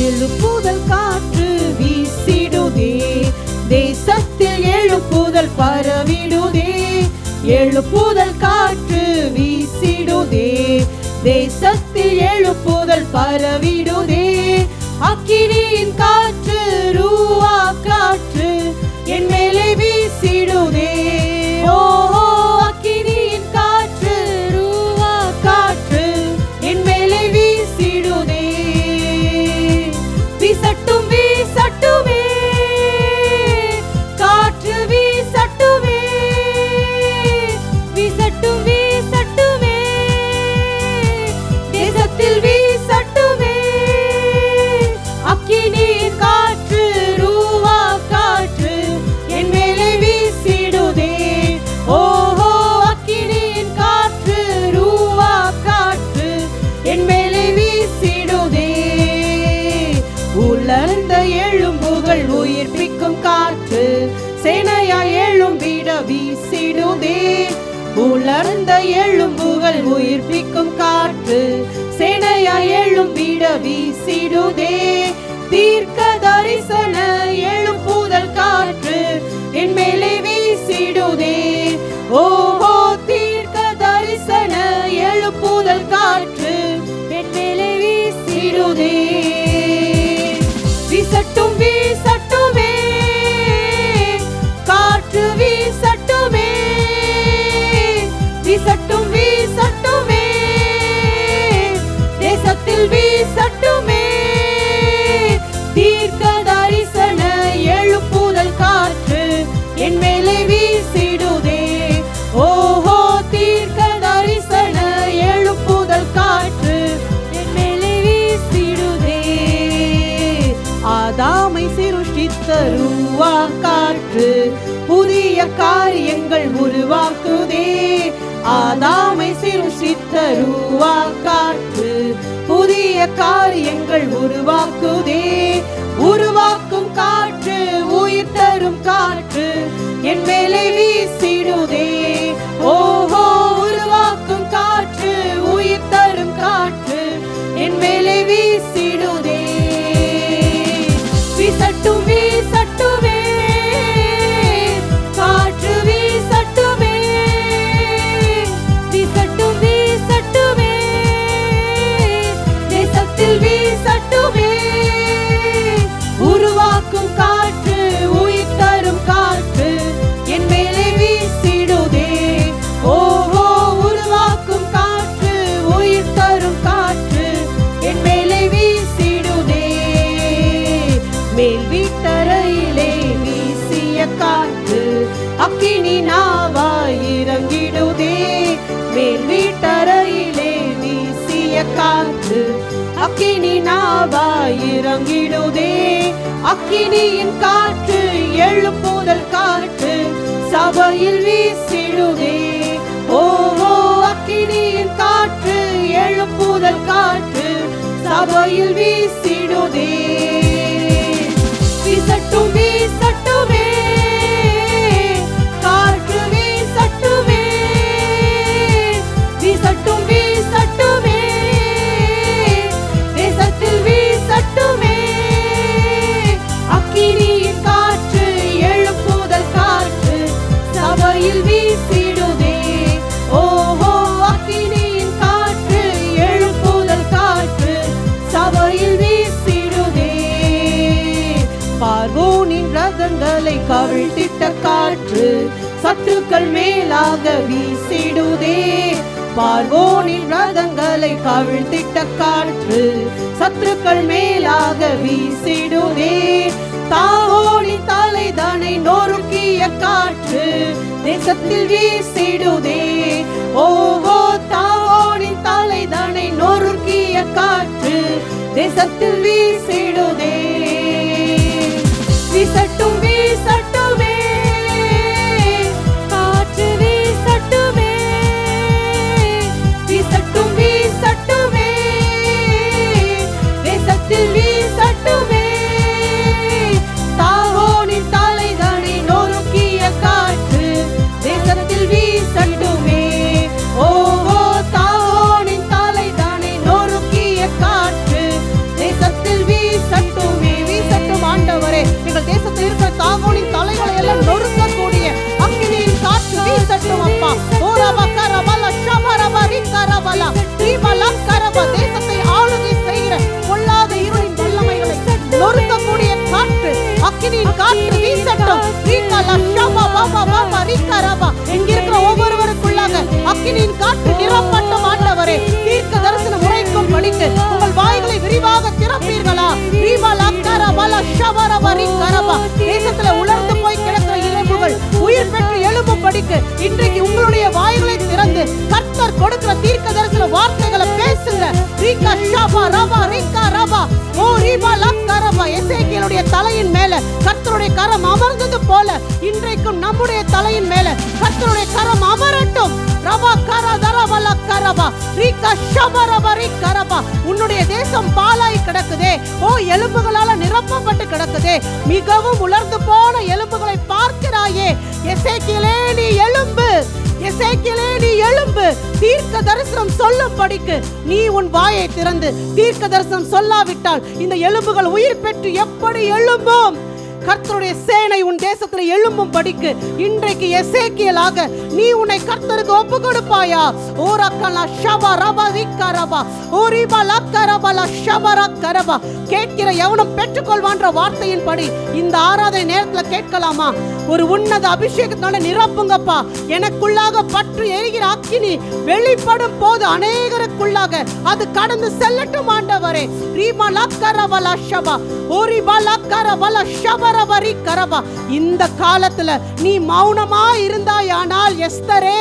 எழுப்புதல் காற்று வீசிடுதே, தேசத்தில் எழுப்புதல் பரவிடுதே. எழுப்புதல் காற்று வீசிடுதே, தேசத்தில் எழுப்புதல் பரவிடுதே. அக்கினியின் காற்று, ரூவா காற்று என் மேலே வீசிடுதே. ஓஹோ, அக்கினியின் காற்று, ரூவா காற்று என் மேலே வீசிடுதே. வீசட்டும் வீசட்டுமே, காற்று வீசட்டுமே. வீசட்டும் வீசட்டுமே, தேசத்தில் வீசட்டுமே. அக்கினியின் காற்று, ரூவா காற்று என் மேலே வீசிடுதே. ஓஹோ, அக்கினியின் காற்று, ரூவா காற்று என் மேலே வீசிடுதே. உலர்ந்த எலும்புகள் உயிர்ப்பிக்கும் காற்று சேனையா எழும்பிட வீசிடுதே. உலர்ந்த எலும்புகள் உயிர்ப்பிக்கும் காற்று சேனையா எழும்பிட வீசிடுதே. தீர்க்க தரிசன எழுப்புதல் காற்று என் மேலே வீசிடுதே. ஓஹோ, தீர்க்க தரிசன எழுப்புதல் காற்று என் மேலே வீசிடுதே. வீசட்டும் வீசட்டுமே, காற்று வீசட்டுமே. வீசட்டும் வீசட்டுமே, தேசத்தில் வீசட்டுமே. தீர்க்க தரிசன எழுப்புதல் காற்று என் மேலே வீசிடுதே. ஓஹோ, தீர்க்க தரிசன எழுப்புதல் காற்று என் மேலே வீசிடுதே. ஆதாமை சிருஷ்டித்த ரூவா காற்று புதிய காரியங்கள் உருவாக்குதே. ஆதாமை சிருஷ்டித்த ரூவா காற்று புதிய காரியங்கள் உருவாக்குதே. உருவாக்கும் காற்று, உயிர் தரும் காற்று என் மேலே வீசிடுதே. ஓஹோ, உருவாக்கும் காற்று, உயிர் தரும் காற்று என் மேலே வீசிடுதே. வீசட்டும் வீசட்டுமே, காற்று வீசட்டுமே. வீசட்டும் வீசட்டுமே, தேசத்தில் வீசட்டுமே. உருவாக்கும் காற்று, உயிர் தரும் காற்று என் மேலே வீசிடுதே. ஓஹோ, உருவாக்கும் காற்று, உயிர் தரும் காற்று என் மேலே வீசிடுதே. மேல் வீட்டறையிலே வீசிய காற்று அக்கினி நாவாய் இறங்கிடுதே. மேல் வீட்டறையிலே வீசிய காற்று அக்கினி நாவாய் இறங்கிடுதே. அக்கினியின் காற்று, எழுப்புதல் காற்று சபையில் வீசிடுதே. ஓஹோ, அக்கினியின் காற்று, எழுப்புதல் காற்று சபையில் வீசிடுதே. வீசட்டும் வீசட்டுமே, காற்று வீசட்டுமே. வீசட்டும் வீசட்டுமே, தேசத்தில் வீசட்டுமே. அக்கினியின் காற்று, எழுப்புதல் காற்று சபையில் வீசிடுதே. கவிழ்த்திட்ட காற்று சத்துக்கள் மேலாக வீசிடுதே. பார்வோனின் ரதங்களை கவிழ்த்திட்ட காற்று சத்துக்கள் மேலாக வீசிடுதே. தாவோனின் தலைதனை நொறுக்கிய காற்று தேசத்தில் வீசிடுதே. ஓஹோ, தாவோனின் தலைதனை நொறுக்கிய காற்று தேசத்தில் வீசிடுதே. வீசட்டும் வீசட்டுமே, காற்று வீசட்டுமே, வீசட்டும் வீசட்டுமே, தேசத்தில் வீசட்டுமே. தாவோனின் தலைதனை நொறுக்கிய காற்று தேசத்தில் வீசட்டுமே. ஓஹோ, தாவோனின் தலைதனை நொறுக்கிய காற்று தேசத்தில் வீசட்டுமே. வீசட்டும் ஆண்டவரே, எங்கள் தேசத்தில் இருக்கிற தாவோனின் தலைகளை எல்லாம் நொறுக்கக்கூடிய அக்கினியின் காற்று வீசட்டும் அப்பா. ஓரபா கரபல ஷமரபா ரிகரபல ரிபல கரபா. தேசத்தை ஆளுகை செய்கிற பொல்லாத இருளின் வல்லமைகளை நொறுக்கக்கூடிய காற்று அக்கினியின் காற்று வீசட்டும். ரிகல ஷமா பாபா பாபா ரிகரபா. இங்க இருக்கிற ஒவ்வொருவருக்குள்ளாக அக்கினியின் காற்று நிரப்பட்டும் ஆண்டவரே. தீர்க்க தரிசனம் உரைக்கும் படிக்கு உங்கள் வாய்களை விரிவாக திறப்பீர்களா? ரிபல கரபல ஷமரபா ரிகரபா. தேசத்துல உலர்ந்து போய் கிடக்கிற எலும்புகள் உயிர் பெற்று எழும்பும் படிக்கு இன்றைக்கு உங்களுடைய வாய்களை திறந்து கர்த்தர் கொடுக்கிற தீர்க்க தரிசன வார்த்தைகளை பேசுங்க. ரிகா ஷபா ரபா ரிகா ரபா. ஓ ரிபா லக்கரபா. எசேக்கியேலுடைய தலையின் மேல கர்த்தருடைய கரம் அமர்ந்தது போல இன்றைக்கும் நம்முடைய தலையின் மேல கர்த்தருடைய கரம் அமரட்டும். ரபா கரா தரபல கரபா ரிகா ஷபா ரபா ரிகரபா. உன்னுடைய தேசம் பாலாய் கிடக்குதே. ஓ, எலும்புகளால நிரப்பப்பட்டு கிடக்குதே. மிகவும் உலர்ந்து போன எலும்புகளை பார்க்கிறாயே. எசேக்கியேலே நீ எழும்பு, எசேக்கியேலே நீ எழும்பு. தீர்க்க தரிசனம் சொல்லும்படிக்கு நீ உன் வாயை திறந்து தீர்க்க தரிசனம் சொல்லாவிட்டால் இந்த எலும்புகள் உயிர் பெற்று எப்படி எழும்பும்? கர்த்தருடைய சேனை உன் தேசத்தில் எழும்பும் படிக்கு இன்றைக்கு எசேக்கியேலாக நீ உன்னை கர்த்தருக்கு ஒப்பு கொடுப்பாயா? ஓரக்கலா ஷபா ரபா ரிகரபா ஓரிபா லக்கரபா ஷபரா கரபா. கேட்கிற எவனும் பெற்றுக்கொள்வான்ற வார்த்தையின்படி இந்த ஆராதனை நேரத்தில் கேட்கலாமா? ஒரு உன்னத அபிஷேகத்தால நிரப்புங்கப்பா. எனக்குள்ளாக பற்று எரிகிற அக்கினி வெளிப்படும் போது அநேகருக்குள்ளாக அது கடந்து செல்லட்டும் ஆண்டவரே. ரிமா லக்கரபா ஷபா ஓரிபா லக்கரபா ஷபரபா ரிகரபா. இந்த காலத்துல நீ மௌனமா இருந்தாயானால் எஸ்தரே,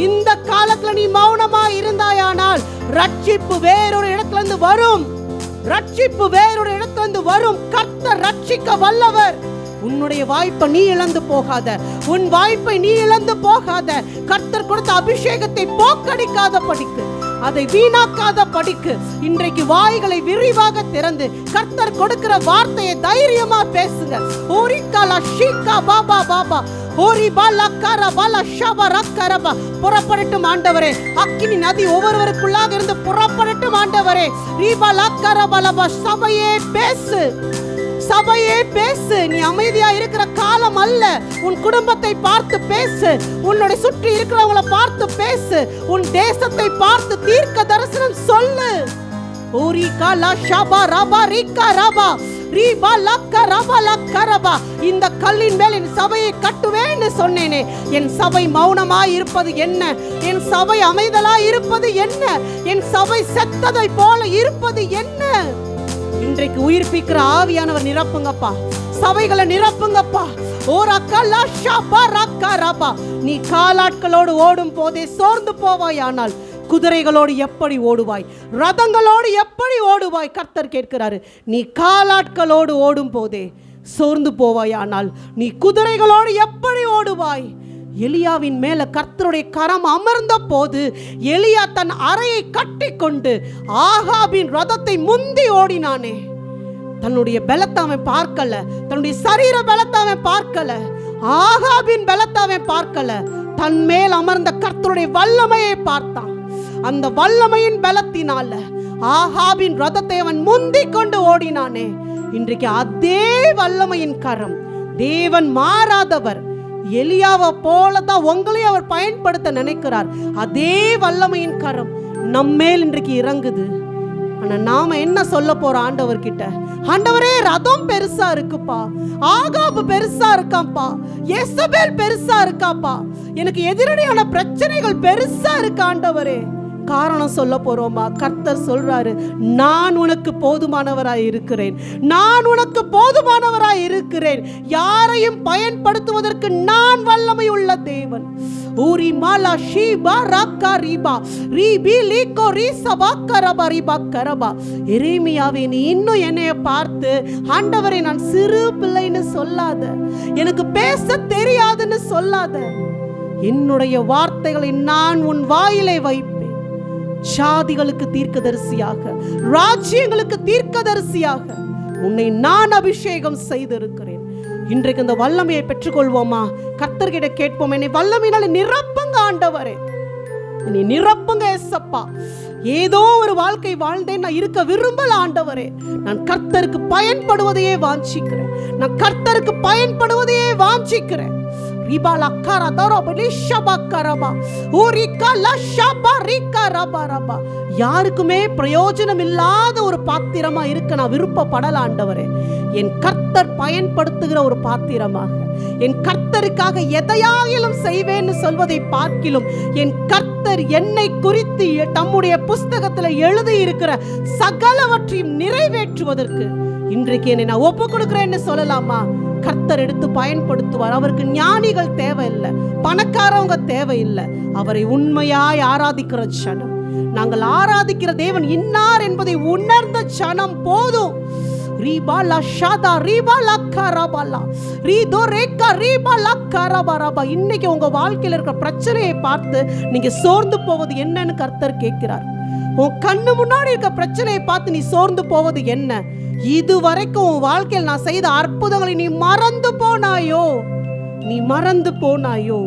இந்த காலத்துல நீ மௌனமா இருந்தாயானால் ரட்சிப்பு வேறொரு இடத்துல இருந்து வரும். ரட்சிப்பு வேறொரு இடத்துல இருந்து வரும். கர்த்தர் ரட்சிக்க வல்லவர். உன்னுடைய வாய்ப்பை நீ இழந்து போகாத, உன் வாய்ப்பை நீ இழந்து போகாத. கர்த்தர் கொடுத்த அபிஷேகத்தை போக்கடிக்காத படிக்கு, அதை வீணாக்காத படிக்கு இன்றைக்கு வாய்களை விரிவாக திறந்து கர்த்தர் கொடுக்கிற வார்த்தையை தைரியமா பேசுங்க. ஓரிகாலா ஷீகா பாபா பாபா ஓரிபா லக்கரபா ஷபரா கரபா. புறப்படட்டும் ஆண்டவரே. அக்கினி நதி ஒவ்வொருவருக்குள்ளாக இருந்து புறப்படட்டும் ஆண்டவரே. ரிபா லக்கரபா லபா. சபையே பேசு, சபையே பேசு. நீ அமைதியா இருக்கிற காலம் அல்ல. உன் குடும்பத்தை பார்த்து பேசு, உன்னுடைய சுற்றி இருக்கிறவங்களை பார்த்து பேசு, உன் தேசத்தை பார்த்து தீர்க்க தரிசனம் சொல்லு. ஓரிகாலா ஷபா ரபா ரிகரபா ரிபா லக்கரபா லக்கரபா. இந்த கல்லின் மேல் என் சபையை கட்டுவேன்னு சொன்னேனே. என் சபை மௌனமாய் இருப்பது என்ன? என் சபை அமைதலாய் இருப்பது என்ன? என் சபை செத்ததை போல இருப்பது என்ன? இன்றைக்கு உயிர்ப்பிக்கிற ஆவியானவர் நிரப்புங்கப்பா. சபைகளை நிரப்புங்கப்பா. ஓரக்கலா ஷபா ரக்கரபா. நீ காலாட்களோடு ஓடும் போதே சோர்ந்து போவாயானால் குதிரைகளோடு எப்படி ஓடுவாய்? ரதங்களோடு எப்படி ஓடுவாய்? கர்த்தர் கேட்கிறாரு. நீ காலாட்களோடு ஓடும் போதே சோர்ந்து போவாயானால் நீ குதிரைகளோடு எப்படி ஓடுவாய்? எலியாவின் மேல கர்த்தருடைய கரம் அமர்ந்த போது எலியா தன் அறையை கட்டி கொண்டு ஆகாபின் ரதத்தை முந்தி ஓடினானே. தன்னுடைய பலத்தை அவன் பார்க்கல, தன்னுடைய சரீர பலத்தை அவன் பார்க்கல, ஆகாபின் பலத்தை அவன் பார்க்கல. தன் மேல் அமர்ந்த கர்த்தருடைய வல்லமையை பார்த்தான். அந்த வல்லமையின் பலத்தினால ஆகாபின் ரதத்தை அவன் முந்தி கொண்டு ஓடினானே. இன்றைக்கு அதே வல்லமையின் கரம், தேவன் மாறாதவர், எலியாவை போலதான் உங்களையும் அவர் பயன்படுத்த நினைக்கிறார். அதே வல்லமையின் கரம் நம்மேல் இன்றைக்கு இறங்குது. ஆனா நாம என்ன சொல்ல போறோம் ஆண்டவர்கிட்ட? ஆண்டவரே, ரதம் பெருசா இருக்குப்பா, ஆகாபு பெருசா இருக்காப்பா, யேசபேல் பெருசா இருக்காப்பா, எனக்கு எதிரடியான பிரச்சனைகள் பெருசா இருக்கு ஆண்டவரே. காரணம் சொல்ல போறோமா? கர்த்தர் சொல்றாரு, நான் உனக்கு போதுமானவராய் இருக்கிறேன், நான் உனக்கு போதுமானவராய் இருக்கிறேன். யாரையும் பயன்படுத்துவதற்கு நான் வல்லமை உள்ள தேவன். ஊரி மாலா ஷீபா ராக்கா ரீபா ரீபி லீகோ ரீசபா கரபா ரீபா கரபா. எரேமியாவே, நீ இன்னும் என்னைய பார்த்து, ஆண்டவரே நான் சிறு பிள்ளைன்னு சொல்லாத, எனக்கு பேச தெரியாதுன்னு சொல்லாத. என்னுடைய வார்த்தைகளை நான் உன் வாயிலை வைப்பேன். ஜாதிகளுக்கு தீர்க்கதரிசியாக, ராஜ்யங்களுக்கு தீர்க்கதரிசியாக உன்னை நான் அபிஷேகம் செய்திருக்கிறேன். இன்றைக்கு இந்த வல்லமையை பெற்றுக்கொள்வோமா? கர்த்தர்கிட்ட கேட்போம், என்னை வல்லமையினால நிரப்புங்க ஆண்டவரே, நீ நிரப்புங்க ஏசப்பா. ஏதோ ஒரு வாழ்க்கை வாழ்ந்தேன், நான் இருக்க விரும்பல ஆண்டவரே. நான் கர்த்தருக்கு பயன்படுவதையே வாஞ்சிக்கிறேன், நான் கர்த்தருக்கு பயன்படுவதையே வாஞ்சிக்கிறேன். யாருக்குமே பிரயோஜனம் இல்லாத ஒரு பாத்திரமா இருக்க நான் விருப்பப்படல ஆண்டவரே. என் கர்த்தர் பயன்படுத்துகிற ஒரு பாத்திரமாக, என் கர்த்தருக்காக எதையாயிலும் செய்வேன்னு சொல்வதை பார்க்கிலும், என் கர்த்தர் என்னை குறித்து தம்முடைய புஸ்தகத்தில் எழுதி இருக்கிற சகலவற்றையும் நிறைவேற்றுவதற்கு இன்றைக்கு என்னை நான் ஒப்பு கொடுக்கிறேன்னு சொல்லலாமா? கர்த்தர் எடுத்து பயன்படுத்துவார். அவருக்கு ஞானிகள் தேவையில்லை, பணக்காரவங்க தேவையில்லை. அவரை உண்மையாய் ஆராதிக்கிற சனம், நாங்கள் ஆராதிக்கிற தேவன் இன்னார் என்பதை உணர்ந்த சனம் போதும். இன்னைக்கு உங்க வாழ்க்கையில் இருக்கிற பிரச்சனையை பார்த்து நீங்க சோர்ந்து போவது என்னன்னு கர்த்தர் கேட்கிறார். உன் கண்ணு முன்னாடி இருக்க பிரச்சனையை பார்த்து நீ சோர்ந்து போவது என்ன? இதுவரைக்கும் உன் வாழ்க்கையில் நான் செய்த அற்புதங்களை நீ மறந்து போனாயோ? நீ மறந்து போனாயோ?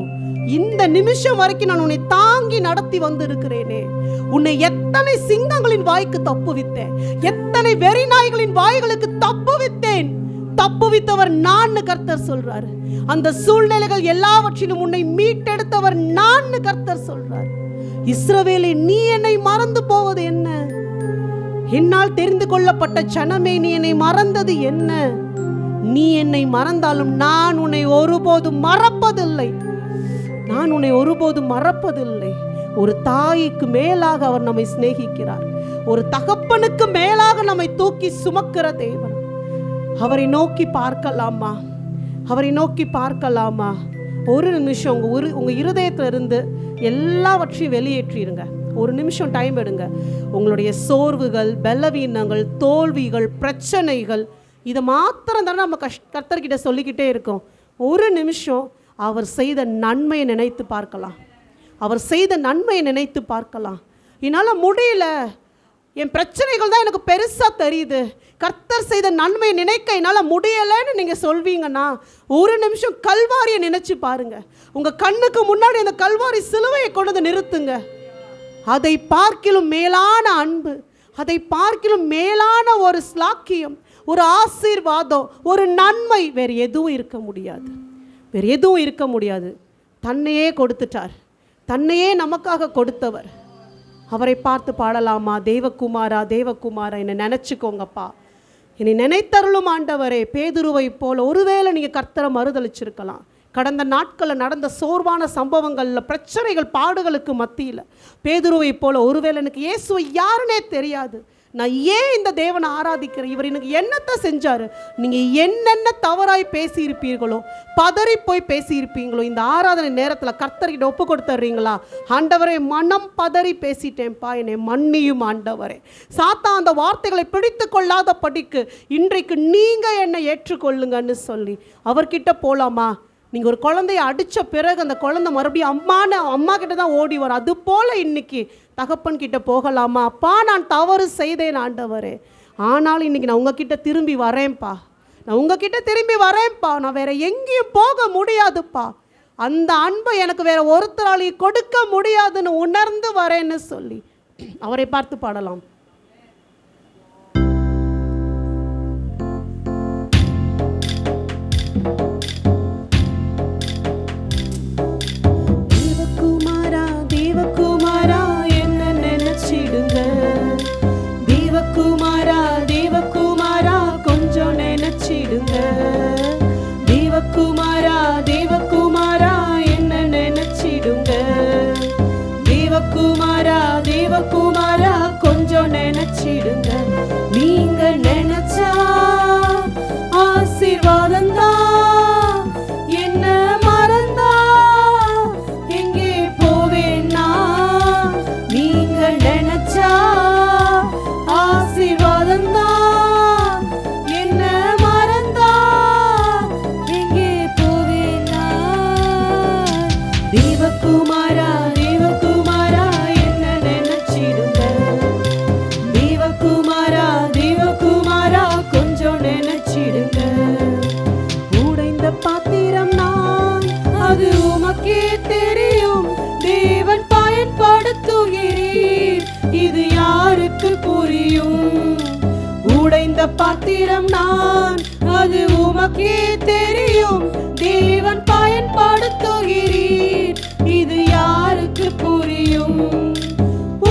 இந்த நிமிஷம் வரைக்கும் நான் உன்னை தாங்கி நடத்தி வந்து இருக்கிறேனே. உன்னை எத்தனை சிங்கங்களின் வாய்க்கு தப்புவித்தேன், எத்தனை வெறி நாய்களின் வாய்களுக்கு தப்புவித்தேன். தப்புவித்தவர் நான் கர்த்தர் சொல்றாரு. அந்த சூழ்நிலைகள் எல்லாவற்றிலும் உன்னை மீட்டெடுத்தவர் நான் கர்த்தர் சொல்றாரு. இஸ்ரவேலே, நீ என்னை மறந்து போவது என்ன? என்னால் தெரிந்து கொள்ளப்பட்ட சனமே, நீ என்னை மறந்தது என்ன? நீ என்னை மறந்தாலும் நான் உன்னை ஒருபோதும் மறப்பதில்லை, நான் உன்னை ஒருபோதும் மறப்பதில்லை. ஒரு தாய்க்கு மேலாக அவர் நம்மை சிநேகிக்கிறார். ஒரு தகப்பனுக்கு மேலாக நம்மை தூக்கி சுமக்கிற தேவன். அவரை நோக்கி பார்க்கலாமா? அவரை நோக்கி பார்க்கலாமா? ஒரு நிமிஷம் உங்க இருதயத்திலிருந்து எல்லாவற்றையும் வெளியேற்றிடுங்க. ஒரு நிமிஷம் டைம் எடுங்க. உங்களுடைய சோர்வுகள், பலவீனங்கள், தோல்விகள், பிரச்சனைகள், இதை மாத்திரம் தானே நம்ம கர்த்தர்கிட்ட சொல்லிக்கிட்டே இருக்கோம். ஒரு நிமிஷம் அவர் செய்த நன்மையை நினைத்து பார்க்கலாம். அவர் செய்த நன்மையை நினைத்து பார்க்கலாம். என்னால் முடியல, என் பிரச்சனைகள் தான் எனக்கு பெருசாக தெரியுது, கர்த்தர் செய்த நன்மையை நினைக்க என்னால் முடியலைன்னு நீங்கள் சொல்வீங்கன்னா, ஒரு நிமிஷம் கல்வாரியை நினைச்சு பாருங்க. உங்கள் கண்ணுக்கு முன்னாடி அந்த கல்வாரி சிலுவையை கொண்டு நிறுத்துங்க. அதை பார்க்கிலும் மேலான அன்பு, அதை பார்க்கிலும் மேலான ஒரு ஸ்லாக்கியம், ஒரு ஆசீர்வாதம், ஒரு நன்மை வேறு எதுவும் இருக்க முடியாது. வேறு எதுவும் இருக்க முடியாது. தன்னையே கொடுத்துட்டார், தன்னையே நமக்காக கொடுத்தவர். அவரை பார்த்து பாடலாமா? தேவகுமாரா, தேவகுமாரா, என்னை நினச்சிக்கோங்கப்பா, என்னை நினைத்தருளும் ஆண்டவரே. பேதுருவை போல ஒருவேளை நீங்கள் கர்த்தரை மறுதளிச்சிருக்கலாம். கடந்த நாட்களில் நடந்த சோர்வான சம்பவங்களில், பிரச்சனைகள், பாடுகளுக்கு மத்தியில் பேதுருவை போல ஒருவேளை எனக்கு இயேசுவை யாருன்னே தெரியாது, நான் ஏன் இந்த தேவனை ஆராதிக்கிறேன், இவர் எனக்கு என்னத்தை செஞ்சார், நீங்கள் என்னென்ன தவறாய் பேசியிருப்பீர்களோ, பதறி போய் பேசியிருப்பீங்களோ, இந்த ஆராதனை நேரத்தில் கர்த்தர்கிட்ட ஒப்பு கொடுத்துட்றீங்களா? ஆண்டவரே, மனம் பதறி பேசிட்டேன்ப்பா, என்னை மன்னியும் ஆண்டவரே. சாத்தான் அந்த வார்த்தைகளை பிடித்து கொள்ளாத படிக்கு இன்றைக்கு நீங்கள் என்னை ஏற்றுக்கொள்ளுங்கன்னு சொல்லி அவர்கிட்ட போகலாமா? நீங்கள் ஒரு குழந்தைய அடித்த பிறகு அந்த குழந்தை மறுபடியும் அம்மா கிட்ட தான் ஓடி வரும். அது போல் இன்னைக்கு தகப்பன் கிட்ட போகலாமா? அப்பா, நான் தவறு செய்தேன் ஆண்டவரே, ஆனால் இன்னைக்கு நான் உங்ககிட்ட திரும்பி வரேன்ப்பா, நான் உங்ககிட்ட திரும்பி வரேன்ப்பா, நான் வேற எங்கேயும் போக முடியாதுப்பா, அந்த அன்பை எனக்கு வேற ஒருத்தராலையும் கொடுக்க முடியாதுன்னு உணர்ந்து வரேன்னு சொல்லி அவரை பார்த்து பாடலாம். தேவகுமாரா, என்ன நினைச்சிடுங்க, தேவகுமாரா, நினைச்சிடுங்க. நீங்க நினைச்சா ஆசீர்வாதம் தான். என்ன மறந்தா எங்கே போவேன்னா, நீங்க நினைச்சா ஆசீர்வாதம் தான். என்ன மறந்தா எங்கே போவேன்னா, தேவகுமாரா தேவகுமாரா என்ன நினைச்சிடுங்க. தேவகுமாரா தேவகுமாரா கொஞ்சம் நினைச்சிடுங்க. உடைந்த பாத்திரம் நான், அது உமக்கே தெரியும். தேவன் பயன்படுத்துகிறீர், இது யாருக்கு புரியும்? உடைந்த பாத்திரம் நான், அது உமக்கே தெரியும். தேவன் பயன்படுத்துகிறீர், இது யாருக்கு புரியும்?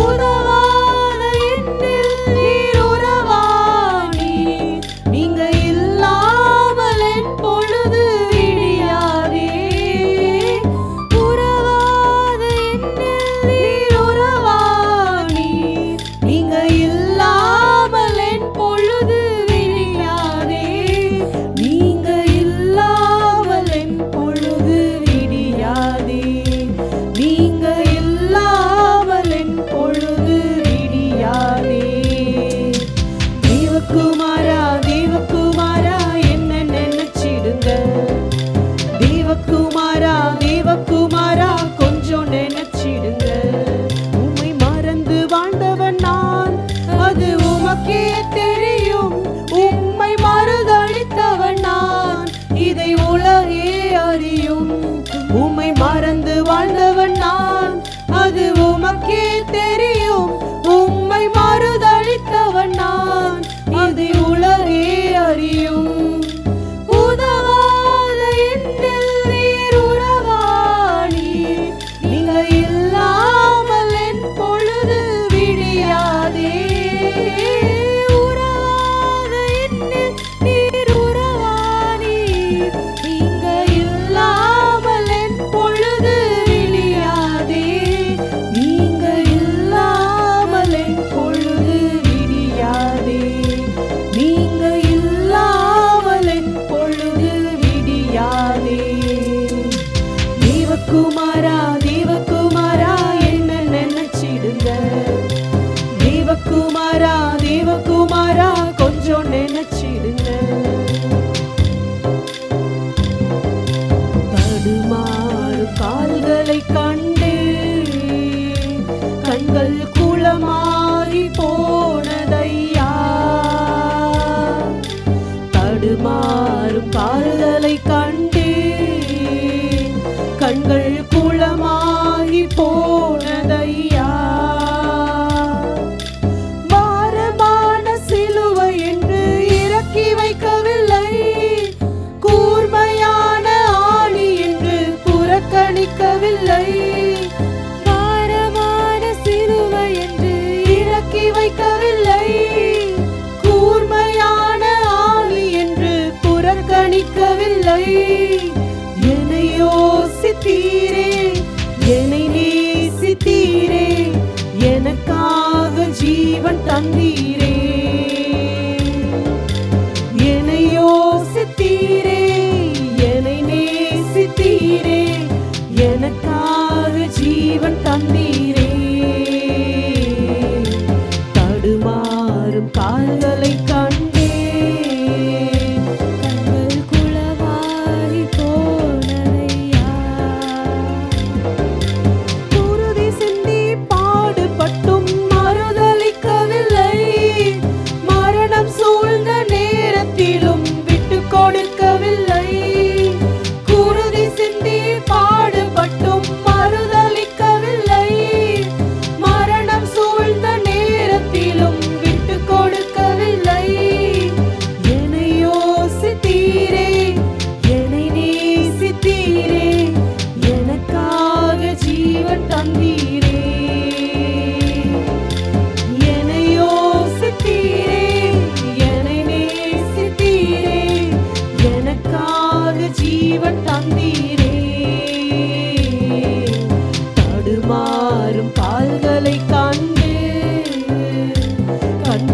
உதவாத என்னில் நீர் உறவானீர். நீங்க இல்லாமல் என் பொழுது விடியாதே. உறவாத என்னில் நீர் உறவானீர். நீங்க இல்லாமல் என் பொழுது விடியாதே. நீங்க இல்லாமல் என் பொழுது விடியாதே. நீங்க இல்லாமல் என் பொழுது விடியாதே. தேவகுமாரா தேவகுமாரா என்ன நினைச்சிடுங்க. தேவகுமாரா தேவகுமாரா கொஞ்சம் நினைச்சிடுங்க. உம்மை மறந்து வாழ்ந்தவன் நான், அது உமக்கே தெரியும். உம்மை மறுதளித்தவன் நான், இதை உலகே அறியும். உம்மை மறந்து வாழ்ந்தவன் நான், அது உமக்கே தெரியும். உம்மை மறுதளித்தவன் நான், இதை உலகே அறியும். உதவாத என்னில் நீர் உறவானீர். நீங்க இல்லாமல் என் பொழுது விடியாதே. உறவாத என்னில் நீர் உறவானீர். நீங்க இல்லாமல் என் பொழுது விடியாதே. நீங்க இல்லாமல் என் பொழுது விடியாதே. நீங்க இல்லாமல் என் பொழுது விடியாதே. தேவகுமாரா தேவகுமாரா என்ன நினைச்சிடுங்க. தேவகுமாரா தேவகுமாரா கொஞ்சம் நினைச்சிடுங்க. தடுமாறும் கால்களை கண்டு கண்கள் குளமாறி போனதையா. தடுமாறும் கால்களை கண்டு கண்கள் குளமாகி போனதையா. பாரமான சிலுவை என்று இறக்கி வைக்கவில்லை. கூர்மையான ஆணி என்று புறக்கணிக்கவில்லை. பாரமான சிலுவை என்று இறக்கி வைக்கவில்லை. கூர்மையான ஆணி என்று புறக்கணிக்கவில்லை. என்னை யோசித்தீரே, என்னை நேசித்தீரே, எனக்காக ஜீவன் தந்தீரே. என்னை யோசித்தீரே, என்னை நேசித்தீரே, எனக்காக ஜீவன் தந்தீரே. தடுமாறும் கால்களை கண்டேன், கண்கள் குளமாறி போனதையா. குருதி சிந்தி பாடுபட்டும் மறுதலிக்கவில்லை.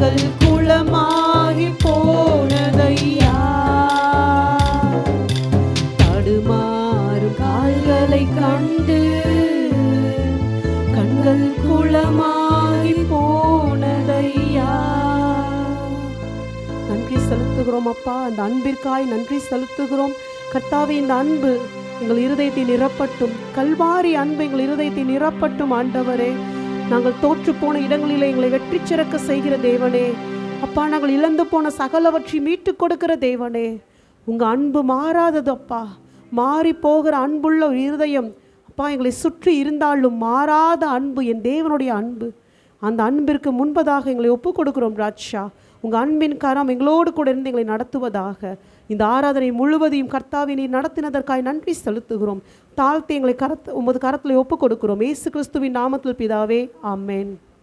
கண்கள் குளமாகி போனதையா, தடுமாறும் கால்களை கண்டு கண்கள் குளமாகி போனதையா. நன்றி செலுத்துகிறோம் அப்பா, அந்த அன்பிற்காய் நன்றி செலுத்துகிறோம் கர்த்தாவே. இந்த அன்பு எங்கள் இருதயத்தை நிரப்பட்டும், கல்வாரி அன்பு எங்கள் இருதயத்தை நிரப்பட்டும் ஆண்டவரே. நாங்கள் தோற்று போன இடங்களிலே எங்களை வெற்றி சிறக்க செய்கிற தேவனே அப்பா, நாங்கள் இழந்து போன சகலவற்றை மீட்டு கொடுக்கிற தேவனே, உங்கள் அன்பு மாறாதது அப்பா. மாறி போகிற அன்புள்ள ஒரு இருதயம் அப்பா எங்களை சுற்றி இருந்தாலும் மாறாத அன்பு என் தேவனுடைய அன்பு. அந்த அன்பிற்கு முன்பதாக எங்களை ஒப்பு கொடுக்கிறோம் ராஜா. உங்கள் அன்பின் கரம் எங்களோடு கூட இருந்து எங்களை நடத்துவதாக. இந்த ஆராதனை முழுவதையும் கர்த்தாவை நீர் நடத்தினதற்காய் நன்றி செலுத்துகிறோம். தாழ்த்தி எங்களை உமது கரத்தில் ஒப்பு கொடுக்கிறோம். இயேசு கிறிஸ்துவின் நாமத்தில் பிதாவே, ஆமென்.